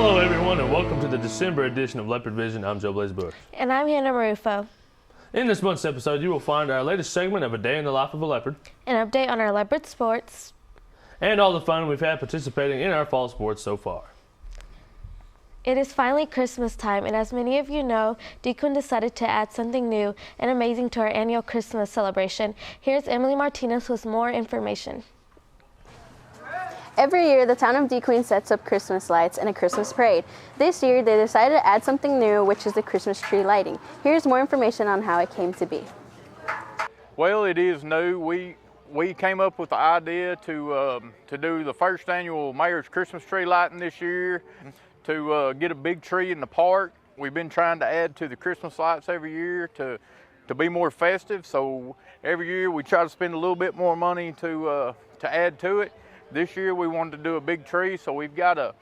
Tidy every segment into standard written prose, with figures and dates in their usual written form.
Hello everyone and welcome to the December edition of Leopard Vision. I'm Joe Blaze Bush. And I'm Hannah Marufo. In this month's episode you will find our latest segment of A Day in the Life of a Leopard. An update on our leopard sports. And all the fun we've had participating in our fall sports so far. It is finally Christmas time, and as many of you know, DQuinn decided to add something new and amazing to our annual Christmas celebration. Here's Emily Martinez with more information. Every year, the town of DQuinn sets up Christmas lights and a Christmas parade. This year, they decided to add something new, which is the Christmas tree lighting. Here's more information on how it came to be. Well, it is new. We came up with the idea to do the first annual Mayor's Christmas tree lighting this year, to get a big tree in the park. We've been trying to add to the Christmas lights every year to be more festive. So every year we try to spend a little bit more money to add to it. This year we wanted to do a big tree, so we've got a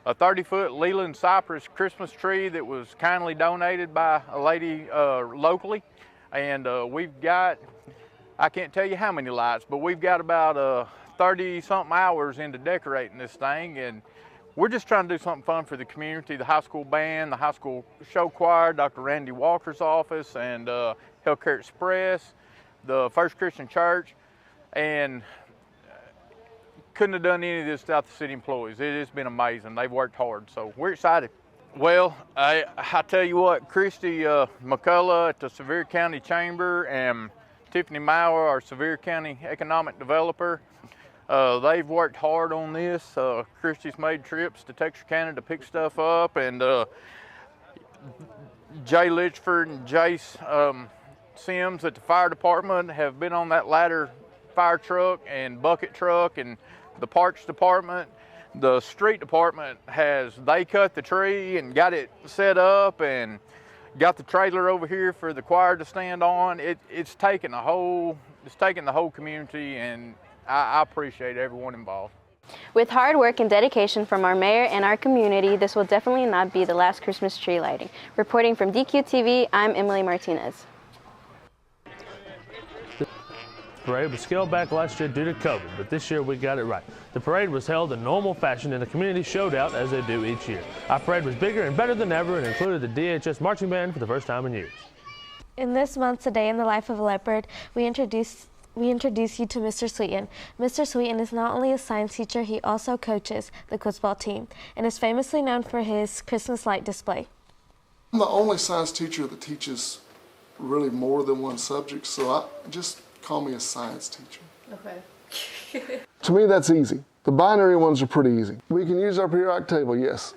30-foot Leland cypress Christmas tree that was kindly donated by a lady locally. And we've got, I can't tell you how many lights, but we've got about 30-something hours into decorating this thing. And we're just trying to do something fun for the community, the high school band, the high school show choir, Dr. Randy Walker's office, and Healthcare Express, the First Christian Church, and couldn't have done any of this without the city employees. It has been amazing. They've worked hard, so we're excited. Well, I tell you what, Christy McCullough at the Sevier County Chamber and Tiffany Mauer, our Sevier County economic developer, they've worked hard on this. Christy's made trips to Texarkana to pick stuff up, and Jay Litchford and Jace Sims at the fire department have been on that ladder fire truck and bucket truck, and the parks department, the street department they cut the tree and got it set up and got the trailer over here for the choir to stand on. It's taken the whole community, and I appreciate everyone involved. With hard work and dedication from our mayor and our community, this will definitely not be the last Christmas tree lighting. Reporting from DQ-TV, I'm Emily Martinez. The parade was scaled back last year due to COVID, but this year we got it right. The parade was held in normal fashion in a community showdown as they do each year. Our parade was bigger and better than ever and included the DHS marching band for the first time in years. In this month's A Day in the Life of a Leopard, we introduce you to Mr. Sweeten. Mr. Sweeten is not only a science teacher, he also coaches the football team and is famously known for his Christmas light display. I'm the only science teacher that teaches really more than one subject, so I just call me a science teacher. Okay. To me, that's easy. The binary ones are pretty easy. We can use our periodic table, yes.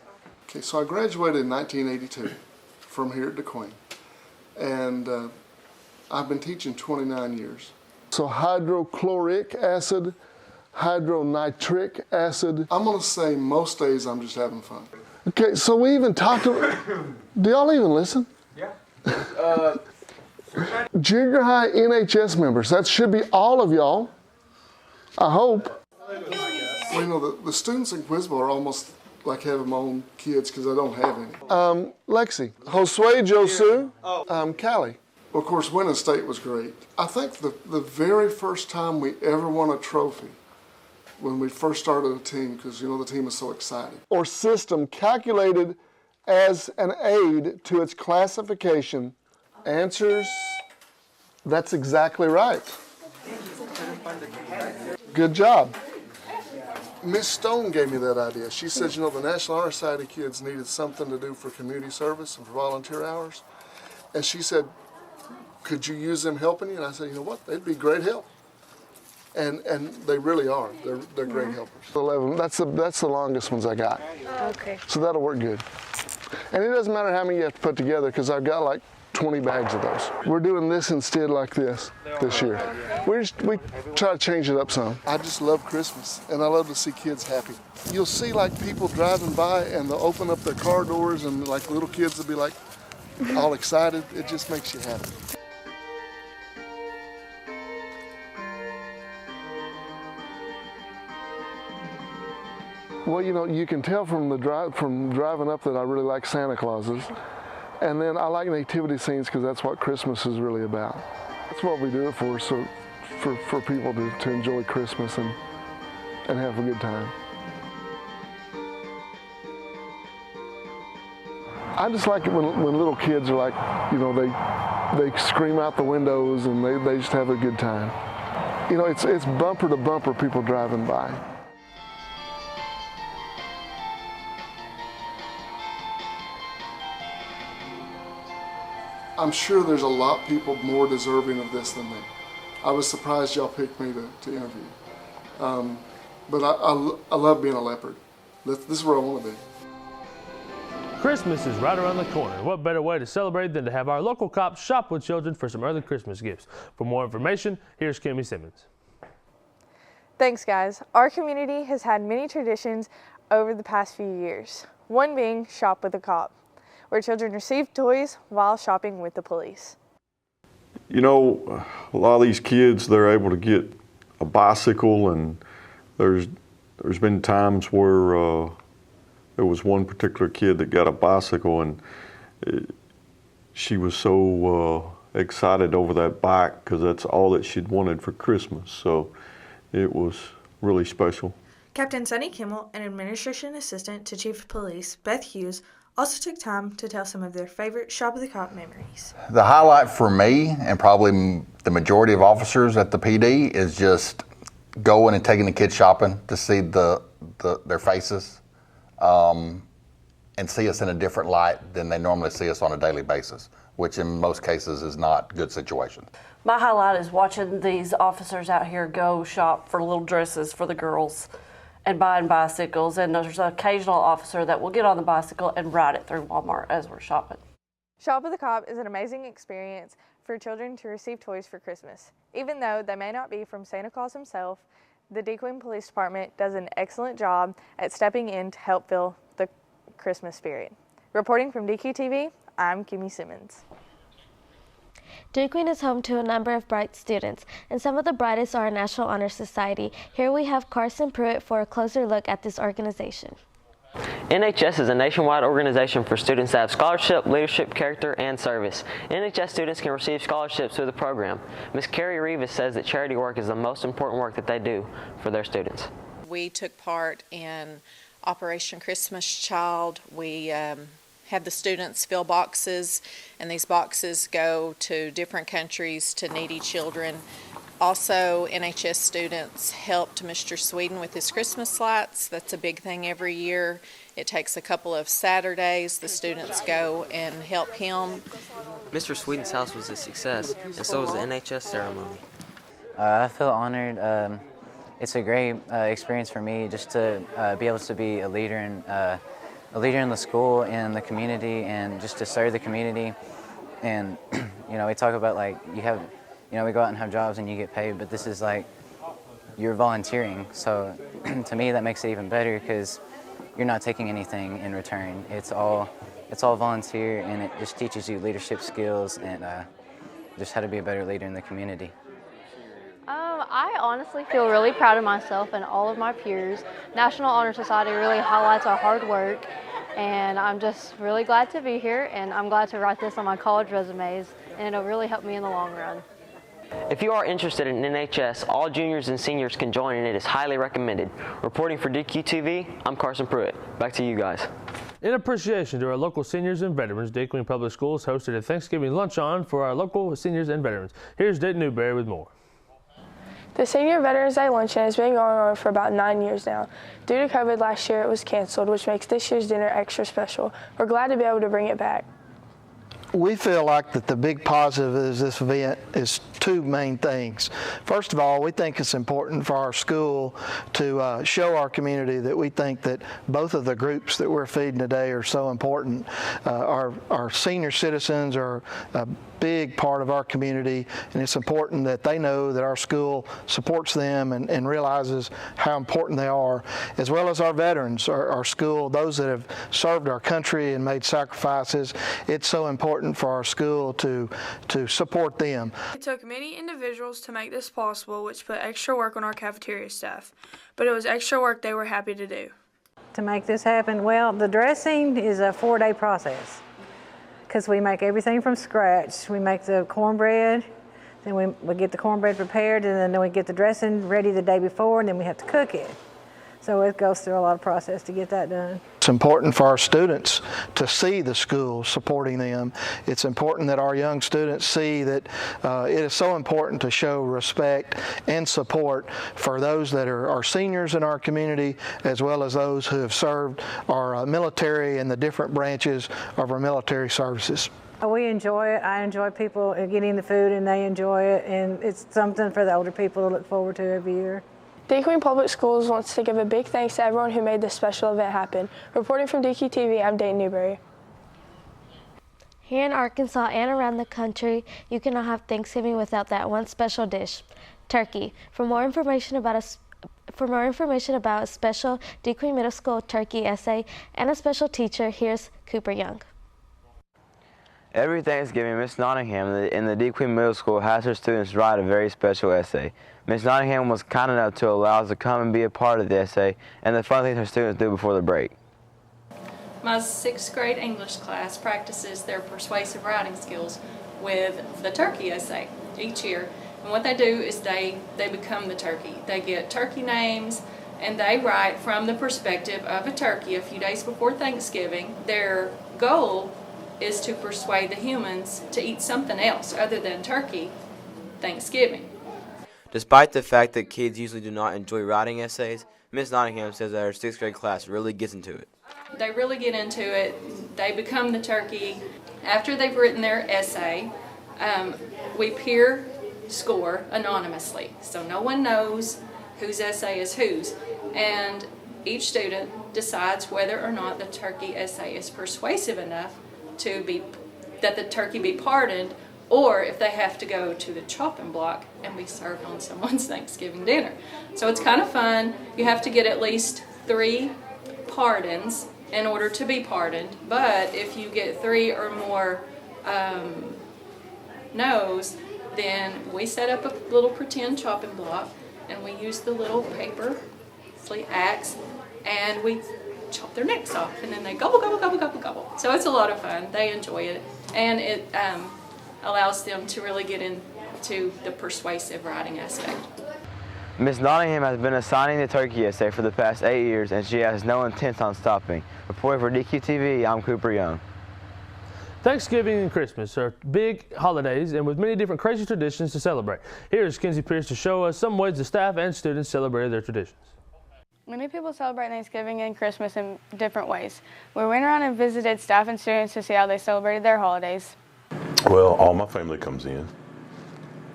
Okay, so I graduated in 1982 from here at DeQuinn, and I've been teaching 29 years. So hydrochloric acid, hydronitric acid. I'm gonna say most days I'm just having fun. Okay, so we even talked about, do y'all even listen? Yeah. Junior high NHS members, that should be all of y'all, I hope. Well, you know, the students in Quizbo are almost like having my own kids because I don't have any. Lexi, Josue, Josu, Callie. Well, of course, winning state was great. I think the very first time we ever won a trophy, when we first started a team, because, you know, the team is so excited. Or system calculated as an aid to its classification. Answers, that's exactly right. Good job. Miss Stone gave me that idea. She said, you know, the National Honor Society kids needed something to do for community service and for volunteer hours. And she said, could you use them helping you? And I said, you know what, they'd be great help. And they really are. They're great helpers. 11, that's the longest ones I got. Okay. So that'll work good. And it doesn't matter how many you have to put together because I've got like 20 bags of those. We're doing this instead like this year. We try to change it up some. I just love Christmas, and I love to see kids happy. You'll see like people driving by and they'll open up their car doors and like little kids will be like all excited. It just makes you happy. Well, you know, you can tell from driving up that I really like Santa Clauses. And then I like nativity scenes because that's what Christmas is really about. That's what we do it for, so for people to enjoy Christmas and have a good time. I just like it when little kids are like, you know, they scream out the windows and they just have a good time. You know, it's bumper to bumper people driving by. I'm sure there's a lot of people more deserving of this than me. I was surprised y'all picked me to interview. But I love being a Leopard. This is where I want to be. Christmas is right around the corner. What better way to celebrate than to have our local cops shop with children for some early Christmas gifts? For more information, here's Kimmy Simmons. Thanks, guys. Our community has had many traditions over the past few years. One being Shop with a Cop, where children receive toys while shopping with the police. You know, a lot of these kids, they're able to get a bicycle, and there's been times where there was one particular kid that got a bicycle, and she was so excited over that bike because that's all that she'd wanted for Christmas. So it was really special. Captain Sonny Kimmel, an administration assistant to Chief of Police Beth Hughes, also took time to tell some of their favorite Shop of the Cop memories. The highlight for me, and probably the majority of officers at the PD, is just going and taking the kids shopping to see their faces and see us in a different light than they normally see us on a daily basis, which in most cases is not good situations. My highlight is watching these officers out here go shop for little dresses for the girls and buying bicycles, and there's an occasional officer that will get on the bicycle and ride it through Walmart as we're shopping. Shop with a Cop is an amazing experience for children to receive toys for Christmas. Even though they may not be from Santa Claus himself, the DeQueen Police Department does an excellent job at stepping in to help fill the Christmas spirit. Reporting from DQTV, I'm Kimmy Simmons. DeQueen is home to a number of bright students, and some of the brightest are in National Honor Society. Here we have Carson Pruitt for a closer look at this organization. NHS is a nationwide organization for students that have scholarship, leadership, character, and service. NHS students can receive scholarships through the program. Ms. Carrie Rivas says that charity work is the most important work that they do for their students. We took part in Operation Christmas Child. We have the students fill boxes, and these boxes go to different countries to needy children. Also, NHS students helped Mr. Sweeten with his Christmas lights. That's a big thing every year. It takes a couple of Saturdays. The students go and help him. Mr. Sweeten's house was a success, and so was the NHS ceremony. I feel honored. It's a great experience for me just to be able to be a leader in the school and the community, and just to serve the community. And you know, we talk about like we go out and have jobs and you get paid, but this is like you're volunteering. So to me, that makes it even better because you're not taking anything in return. It's all volunteer, and it just teaches you leadership skills and just how to be a better leader in the community. I honestly feel really proud of myself and all of my peers. National Honor Society really highlights our hard work, and I'm just really glad to be here, and I'm glad to write this on my college resumes, and it'll really help me in the long run. If you are interested in NHS, all juniors and seniors can join, and it is highly recommended. Reporting for DQTV, I'm Carson Pruitt. Back to you guys. In appreciation to our local seniors and veterans, DeQueen Public Schools hosted a Thanksgiving luncheon for our local seniors and veterans. Here's Dayton Newberry with more. The Senior Veterans Day Luncheon has been going on for about 9 years now. Due to COVID last year, it was canceled, which makes this year's dinner extra special. We're glad to be able to bring it back. We feel like that the big positive is this event is two main things. First of all, we think it's important for our school to show our community that we think that both of the groups that we're feeding today are so important. Our senior citizens are a big part of our community, and it's important that they know that our school supports them and realizes how important they are, as well as our veterans, our school, those that have served our country and made sacrifices. It's so important for our school to support them. It took many individuals to make this possible, which put extra work on our cafeteria staff, but it was extra work they were happy to do. To make this happen, well, the dressing is a 4-day process because we make everything from scratch. We make the cornbread, then we get the cornbread prepared, and then we get the dressing ready the day before, and then we have to cook it. So it goes through a lot of process to get that done. It's important for our students to see the school supporting them. It's important that our young students see that it is so important to show respect and support for those that are seniors in our community, as well as those who have served our military and the different branches of our military services. We enjoy it. I enjoy people getting the food, and they enjoy it, and it's something for the older people to look forward to every year. DeQueen Public Schools wants to give a big thanks to everyone who made this special event happen. Reporting from DQ TV, I'm Dayton Newberry. Here in Arkansas and around the country, you cannot have Thanksgiving without that one special dish, turkey. For more information about a special DeQueen Middle School turkey essay and a special teacher, here's Cooper Young. Every Thanksgiving, Miss Nottingham in the DeQueen Middle School has her students write a very special essay. Miss Nottingham was kind enough to allow us to come and be a part of the essay and the fun things her students do before the break. My 6th grade English class practices their persuasive writing skills with the turkey essay each year. And what they do is they become the turkey. They get turkey names and they write from the perspective of a turkey a few days before Thanksgiving. Their goal is to persuade the humans to eat something else other than turkey Thanksgiving. Despite the fact that kids usually do not enjoy writing essays, Miss Nottingham says that her 6th grade class really gets into it. They really get into it. They become the turkey. After they've written their essay, we peer score anonymously, so no one knows whose essay is whose. And each student decides whether or not the turkey essay is persuasive enough that the turkey be pardoned, or if they have to go to the chopping block and be served on someone's Thanksgiving dinner. So it's kind of fun. You have to get at least 3 pardons in order to be pardoned, but if you get 3 or more no's, then we set up a little pretend chopping block and we use the little paper axe and we chop their necks off, and then they gobble, gobble, gobble, gobble, gobble. So it's a lot of fun. They enjoy it, and it allows them to really get into the persuasive writing aspect. Miss Nottingham has been assigning the turkey essay for the past 8 years, and she has no intent on stopping. Reporting for DQ TV, I'm Cooper Young. Thanksgiving and Christmas are big holidays and with many different crazy traditions to celebrate. Here is Kenzie Pierce to show us some ways the staff and students celebrated their traditions. Many people celebrate Thanksgiving and Christmas in different ways. We went around and visited staff and students to see how they celebrated their holidays. Well, all my family comes in.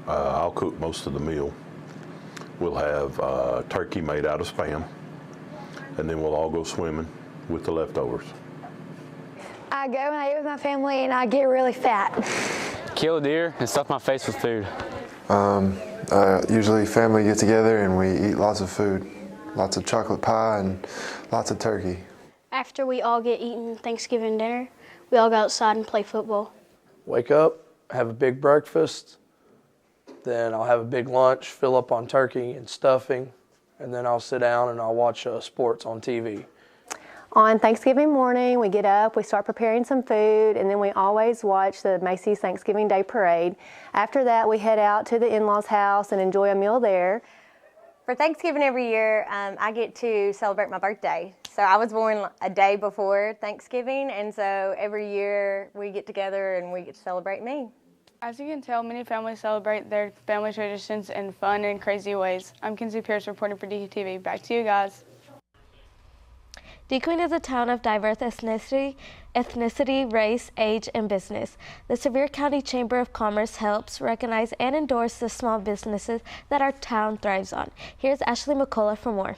I'll cook most of the meal. We'll have turkey made out of Spam, and then we'll all go swimming with the leftovers. I go and I eat with my family and I get really fat. Kill a deer and stuff my face with food. Usually family get together and we eat lots of food. Lots of chocolate pie and lots of turkey. After we all get eaten Thanksgiving dinner, we all go outside and play football. Wake up, have a big breakfast, then I'll have a big lunch, fill up on turkey and stuffing, and then I'll sit down and I'll watch sports on TV. On Thanksgiving morning, we get up, we start preparing some food, and then we always watch the Macy's Thanksgiving Day Parade. After that, we head out to the in-laws' house and enjoy a meal there. For Thanksgiving every year, I get to celebrate my birthday. So I was born a day before Thanksgiving, and so every year we get together and we get to celebrate me. As you can tell, many families celebrate their family traditions in fun and crazy ways. I'm Kenzie Pierce reporting for DQ TV. Back to you guys. DeQueen is a town of diverse ethnicity, race, age, and business. The Sevier County Chamber of Commerce helps recognize and endorse the small businesses that our town thrives on. Here's Ashley McCullough for more.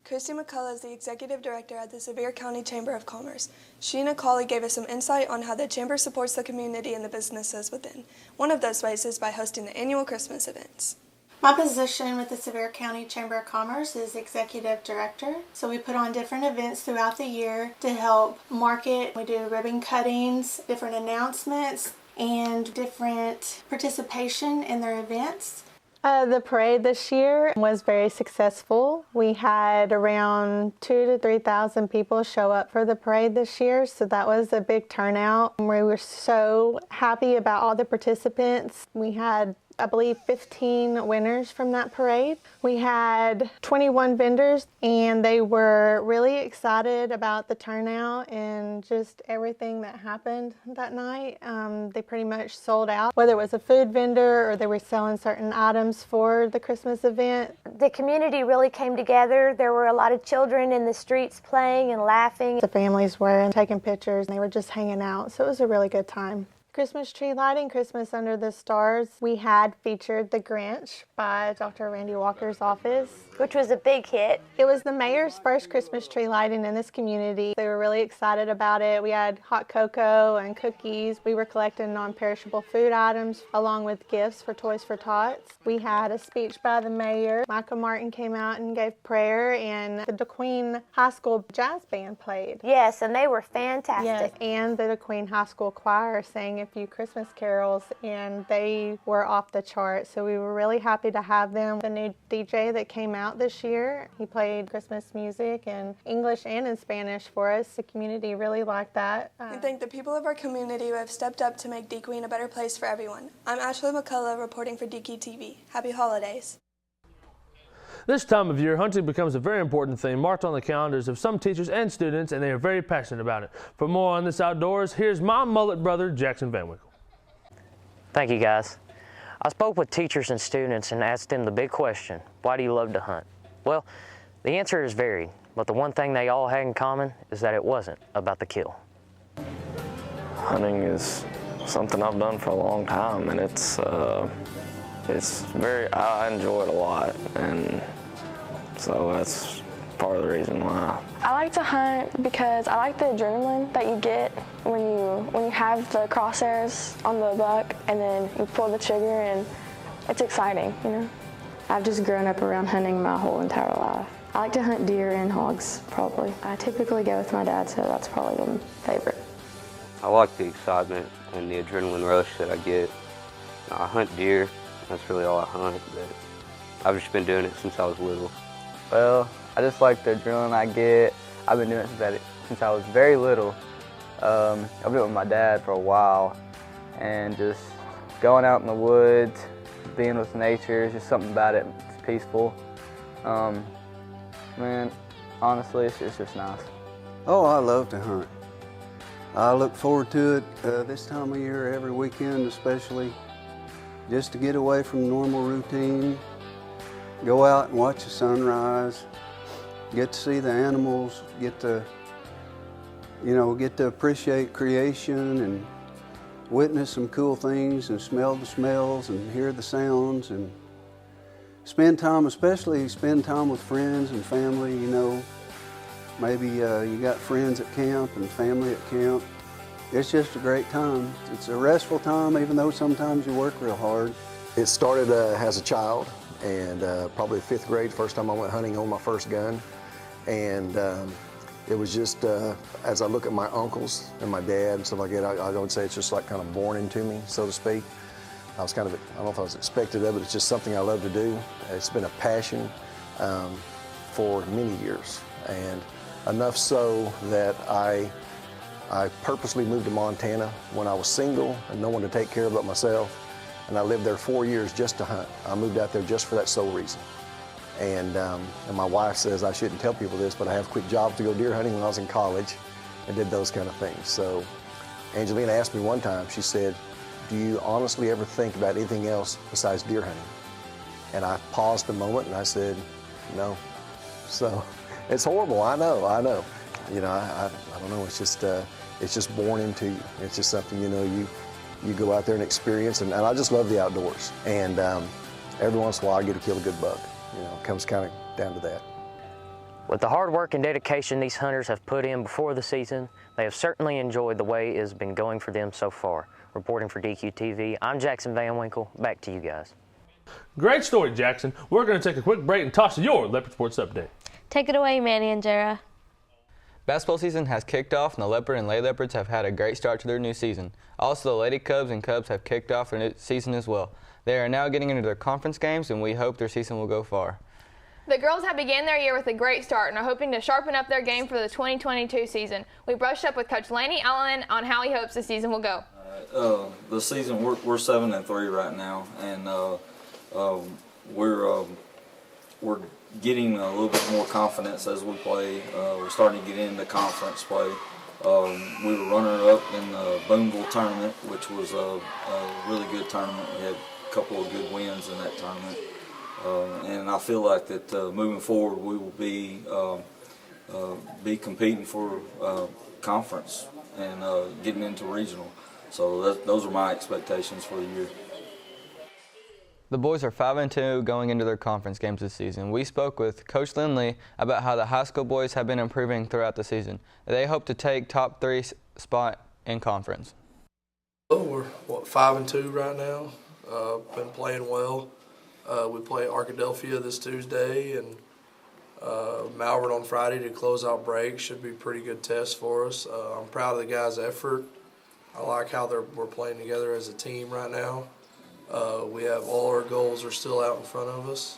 Christy McCullough is the Executive Director at the Sevier County Chamber of Commerce. She and a colleague gave us some insight on how the Chamber supports the community and the businesses within. One of those ways is by hosting the annual Christmas events. My position with the Sevier County Chamber of Commerce is Executive Director. So we put on different events throughout the year to help market. We do ribbon cuttings, different announcements, and different participation in their events. The parade this year was very successful. We had around 2,000 to 3,000 people show up for the parade this year, so that was a big turnout. We were so happy about all the participants. We had I believe 15 winners from that parade. We had 21 vendors, and they were really excited about the turnout and just everything that happened that night. They pretty much sold out, whether it was a food vendor or they were selling certain items for the Christmas event. The community really came together. There were a lot of children in the streets playing and laughing. The families were taking pictures, and they were just hanging out, so it was a really good time. Christmas tree lighting, Christmas Under the Stars. We had featured The Grinch by Dr. Randy Walker's office, which was a big hit. It was the mayor's first Christmas tree lighting in this community. They were really excited about it. We had hot cocoa and cookies. We were collecting non-perishable food items along with gifts for Toys for Tots. We had a speech by the mayor. Michael Martin came out and gave prayer, and the DeQueen High School Jazz Band played. Yes, and they were fantastic. Yes, and the DeQueen High School Choir sang a few Christmas carols, and they were off the chart, so we were really happy to have them. The new DJ that came out this year, he played Christmas music in English and in Spanish for us. The community really liked that. We thank the people of our community who have stepped up to make DeQueen a better place for everyone. I'm Ashley McCullough reporting for DQ TV. Happy holidays. This time of year, hunting becomes a very important thing marked on the calendars of some teachers and students, and they are very passionate about it. For more on this outdoors, here's my mullet brother, Jackson Van Winkle. Thank you, guys. I spoke with teachers and students and asked them the big question, why do you love to hunt? Well, the answer is varied, but the one thing they all had in common is that it wasn't about the kill. Hunting is something I've done for a long time, and I enjoy it a lot, and so that's part of the reason why. I like to hunt because I like the adrenaline that you get when you have the crosshairs on the buck and then you pull the trigger, and it's exciting, you know. I've just grown up around hunting my whole entire life. I like to hunt deer and hogs, probably. I typically go with my dad, so that's probably my favorite. I like the excitement and the adrenaline rush that I get. I hunt deer. That's really all I hunt, but I've just been doing it since I was little. Well, I just like the adrenaline I get. I've been doing it since I was very little. I've been with my dad for a while, and just going out in the woods, being with nature, is just something about it. It's peaceful. Man, honestly, it's just nice. Oh, I love to hunt. I look forward to it this time of year, every weekend especially, just to get away from normal routine, go out and watch the sunrise, get to see the animals, get to appreciate creation and witness some cool things and smell the smells and hear the sounds, and especially spend time with friends and family, you know. Maybe you got friends at camp and family at camp. It's just a great time. It's a restful time, even though sometimes you work real hard. It started as a child, and probably 5th grade, first time I went hunting on my first gun. And it was just, as I look at my uncles and my dad and stuff like that, I would say it's just like kind of born into me, so to speak. I don't know if I was expected of it, it's just something I love to do. It's been a passion for many years, and enough so that I purposely moved to Montana when I was single and no one to take care of but myself, and I lived there 4 years just to hunt. I moved out there just for that sole reason. And my wife says I shouldn't tell people this, but I have quit jobs to go deer hunting when I was in college and did those kind of things. So Angelina asked me one time, she said, do you honestly ever think about anything else besides deer hunting? And I paused a moment and I said, no. So it's horrible, I know. You know, I don't know, it's just born into you. It's just something, you know, you go out there and experience, and I just love the outdoors. And every once in a while I get to kill a good buck. You know, it comes kind of down to that. With the hard work and dedication these hunters have put in before the season, they have certainly enjoyed the way it has been going for them so far. Reporting for DQ TV, I'm Jackson Van Winkle. Back to you guys. Great story, Jackson. We're going to take a quick break and toss your Leopard Sports Update. Take it away, Manny and Jara. Basketball season has kicked off, and the Leopard and Lay Leopards have had a great start to their new season. Also, the Lady Cubs and Cubs have kicked off their new season as well. They are now getting into their conference games, and we hope their season will go far. The girls have begun their year with a great start and are hoping to sharpen up their game for the 2022 season. We brushed up with Coach Laney Allen on how he hopes the season will go. The season, we're 7-3 right now, and we're getting a little bit more confidence as we play. We're starting to get into conference play. We were runner-up in the Boonville tournament, which was a really good tournament. We had a couple of good wins in that tournament, and I feel like that moving forward we will be competing for conference and getting into regional. So those are my expectations for the year. The boys are 5-2 going into their conference games this season. We spoke with Coach Lindley about how the high school boys have been improving throughout the season. They hope to take top 3 spot in conference. We're 5-2 right now. Been playing well. We play Arkadelphia this Tuesday and Malvern on Friday to close out break. Should be a pretty good test for us. I'm proud of the guys' effort. I like how we're playing together as a team right now. We have all our goals are still out in front of us.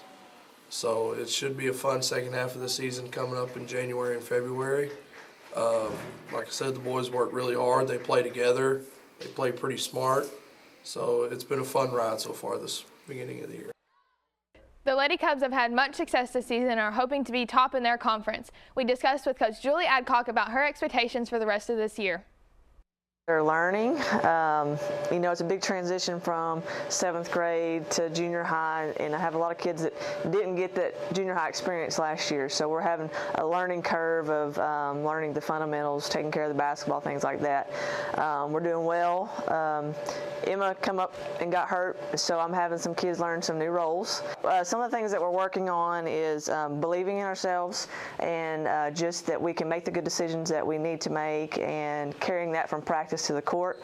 So it should be a fun second half of the season coming up in January and February. Like I said, the boys work really hard. They play together. They play pretty smart. So it's been a fun ride so far this beginning of the year. The Lady Cubs have had much success this season and are hoping to be top in their conference. We discussed with Coach Julie Adcock about her expectations for the rest of this year. They're learning. You know, it's a big transition from 7th grade to junior high, and I have a lot of kids that didn't get that junior high experience last year. So we're having a learning curve of learning the fundamentals, taking care of the basketball, things like that. We're doing well. Emma come up and got hurt, so I'm having some kids learn some new roles. Some of the things that we're working on is believing in ourselves and just that we can make the good decisions that we need to make and carrying that from practice to the court.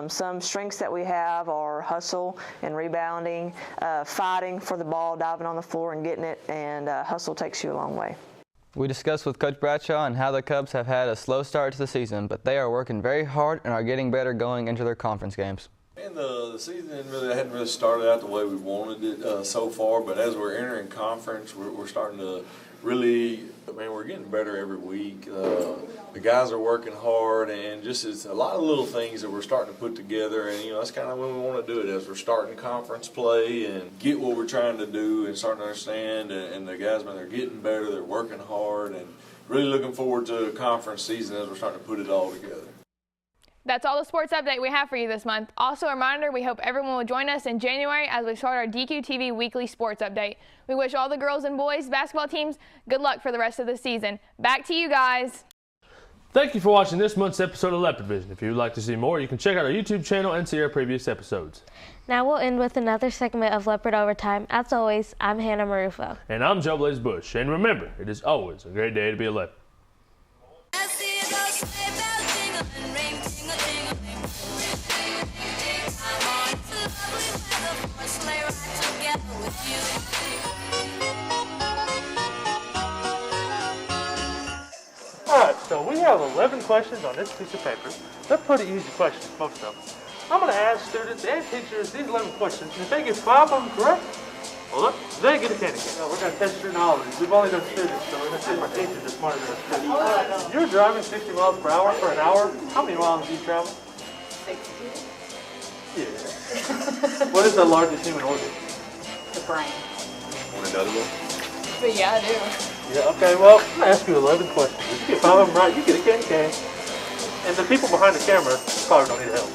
Some strengths that we have are hustle and rebounding, fighting for the ball, diving on the floor and getting it, and hustle takes you a long way. We discussed with Coach Bradshaw and how the Cubs have had a slow start to the season, but they are working very hard and are getting better going into their conference games. And the season hadn't really started out the way we wanted it so far, but as we're entering conference, we're starting to really, we're getting better every week. The guys are working hard, and just it's a lot of little things that we're starting to put together, and that's kind of when we want to do it, as we're starting conference play and get what we're trying to do and starting to understand, and the guys, they're getting better, they're working hard, and really looking forward to the conference season as we're starting to put it all together. That's all the sports update we have for you this month. Also a reminder, we hope everyone will join us in January as we start our DQ-TV weekly sports update. We wish all the girls and boys basketball teams good luck for the rest of the season. Back to you guys. Thank you for watching this month's episode of Leopard Vision. If you would like to see more, you can check out our YouTube channel and see our previous episodes. Now we'll end with another segment of Leopard Overtime. As always, I'm Hannah Marufo. And I'm Joe Blaze Bush. And remember, it is always a great day to be a Leopard. Alright, so we have 11 questions on this piece of paper. They're pretty easy questions, most of them. I'm going to ask students and teachers these 11 questions, and if they get 5 of them correct, well, they get a candy cane. No, we're going to test your knowledge. We've only done students, so we're going to see if our teachers are smarter than us students. You're driving 60 miles per hour for an hour. How many miles do you travel? 60. Yeah. What is the largest human organ? The brain. Want another one? But yeah, I do. Yeah, okay, well, I'm going to ask you 11 questions. If you get 5 of them right, you get a candy cane. And the people behind the camera probably don't need help.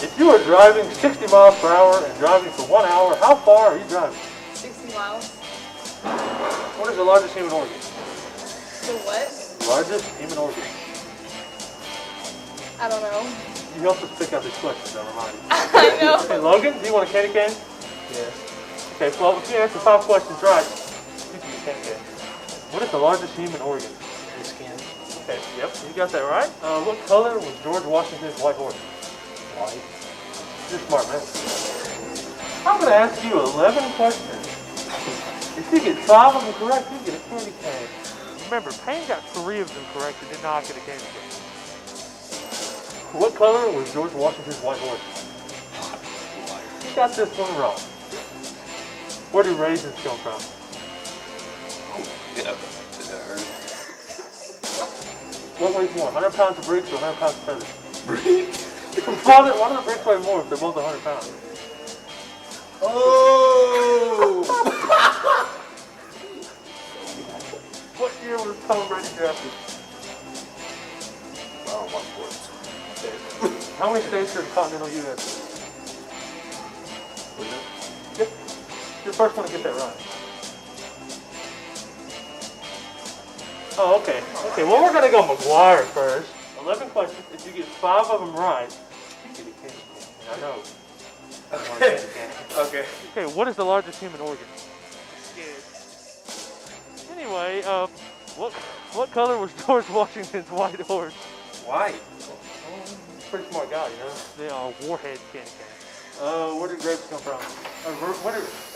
If you are driving 60 miles per hour and driving for 1 hour, how far are you driving? 60 miles. What is the largest human organ? The what? Largest human organ. I don't know. You helped us pick out these questions, I'll remind you. I know. Okay, Logan, do you want a candy cane? Yeah. Okay, well, if you answer 5 questions right, you can get a candy cane. What is the largest human organ? The skin. Okay, yep, you got that right. What color was George Washington's white horse? White. You're smart, man. I'm going to ask you 11 questions. If you get 5 of them correct, you get a candy cane. Remember, Payne got 3 of them correct and did not get a candy cane. What color was George Washington's white horse? You got this one wrong. Where do raisins come from? Yeah, that hurt. What weighs more, 100 pounds of bricks or 100 pounds of feathers? Bricks. Why do the bricks weigh more if they're both 100 pounds? Oh! What year was Tom Brady drafted? Oh, my sports. Okay. How many states are in continental U.S.? Yep. You're the first one to get that right. Oh, okay. Okay, well, we're going to go McGuire first. 11 questions. If you get 5 of them right, you get a candy cane. I know. Okay. Okay. Okay, what is the largest human organ? Anyway, what color was George Washington's white horse? White. Pretty smart guy, you know. They are warhead candy canes. Where did grapes come from?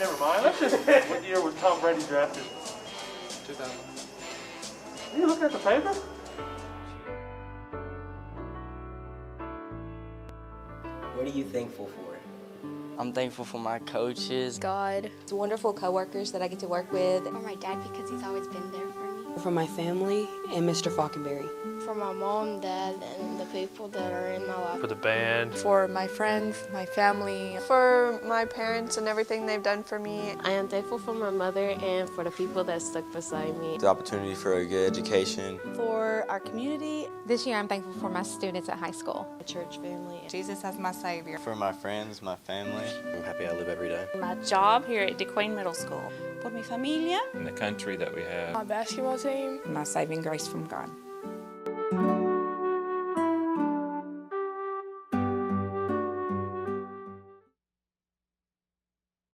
Never mind. Let's just. What year was Tom Brady drafted? 2000. Are you looking at the paper? What are you thankful for? I'm thankful for my coaches. God. The wonderful coworkers that I get to work with. For my dad because he's always been there for me. For my family and Mr. Falkenberry. For my mom, dad, and the people that are in my life. For the band. For my friends, my family. For my parents and everything they've done for me. I am thankful for my mother and for the people that stuck beside me. The opportunity for a good education. For our community. This year I'm thankful for my students at high school. My church family. Jesus as my Savior. For my friends, my family. I'm happy I live every day. My job here at DeQueen Middle School. Por mi familia. And the country that we have. My basketball team. My saving grace from God.